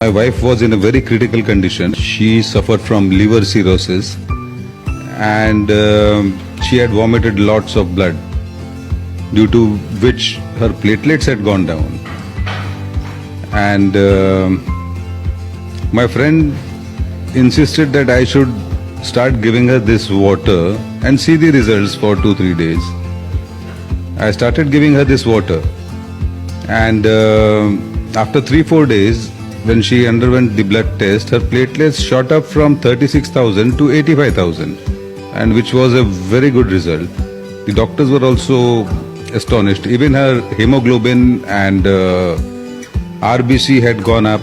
My wife was in a very critical condition. She suffered from liver cirrhosis and she had vomited lots of blood, due to which her platelets had gone down. And my friend insisted that I should start giving her this water and see the results for 2-3 days. I started giving her this water, and after 3-4 days, when she underwent the blood test, her platelets shot up from 36,000 to 85,000, and which was a very good result. The doctors were also astonished. Even her hemoglobin and RBC had gone up.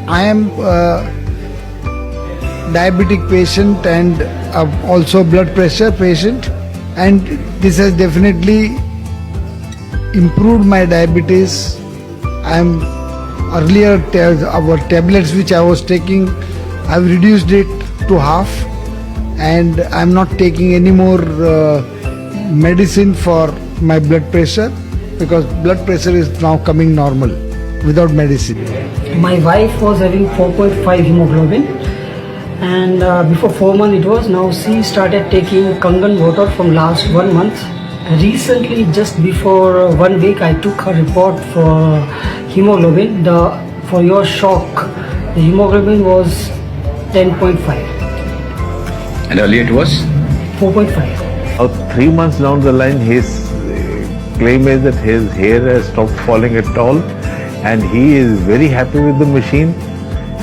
I am a diabetic patient and also blood pressure patient, and this has definitely improved my diabetes. I am earlier our tablets which I was taking, I've reduced it to half, and I'm not taking any more medicine for my blood pressure, because blood pressure is now coming normal without medicine. My wife was having 4.5 hemoglobin, and before 4 months it was. Now she started taking Kangen water from last 1 month. Recently, just before 1 week, I took her report for hemoglobin. For your shock, the hemoglobin was 10.5. And earlier it was? 4.5. About 3 months down the line, his claim is that his hair has stopped falling at all, and he is very happy with the machine,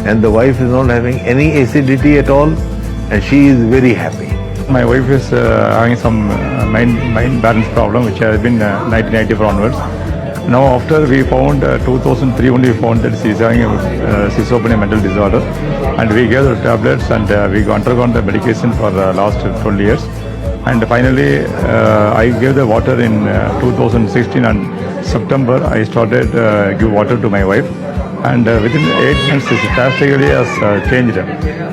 and the wife is not having any acidity at all, and she is very happy. My wife is having some mind balance problem, which has been 1994 onwards. Now, after we found 2003 only, we found that she is having schizophrenia mental disorder, and we gave her tablets, and we undergone the medication for the last 12 years. And finally, I gave the water in 2016, and September I started give water to my wife, and within 8 months she drastically has changed.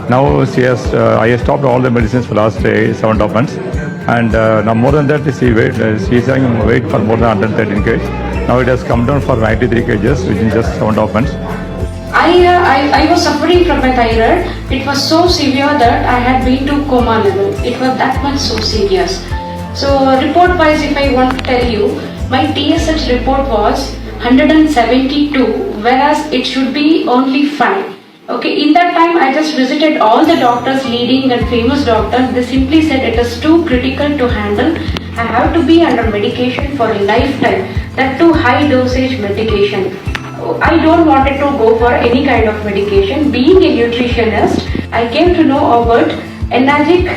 Now she has, I have stopped all the medicines for last 7.5 months, and now more than that she is having weight for more than 113 kg. Now it has come down for 93 kg within just 7.5 months. I was suffering from my thyroid. It was so severe that I had been to coma level. It was that much so serious. So report wise, if I want to tell you, my TSH report was 172, whereas it should be only 5. Okay, in that time I just visited all the doctors, leading and famous doctors. They simply said it is too critical to handle. I have to be under medication for a lifetime, that too high dosage medication. I don't wanted to go for any kind of medication. Being a nutritionist, I came to know about Enagic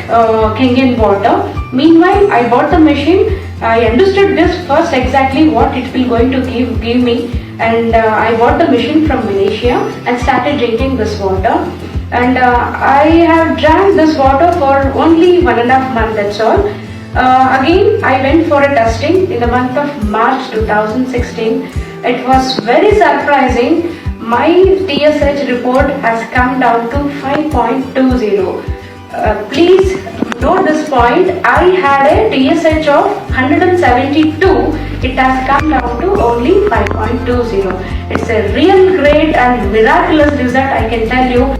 Kangen water. Meanwhile, I bought the machine. I understood this first exactly what it will going to give me, and I bought the machine from Malaysia and started drinking this water. And I have drank this water for only 1.5 months, that's all. Again, I went for a testing in the month of March 2016. It was very surprising. My TSH report has come down to 5.20. Please note this point. I had a TSH of 172. It has come down to only 5.20. It's a real great and miraculous result, I can tell you.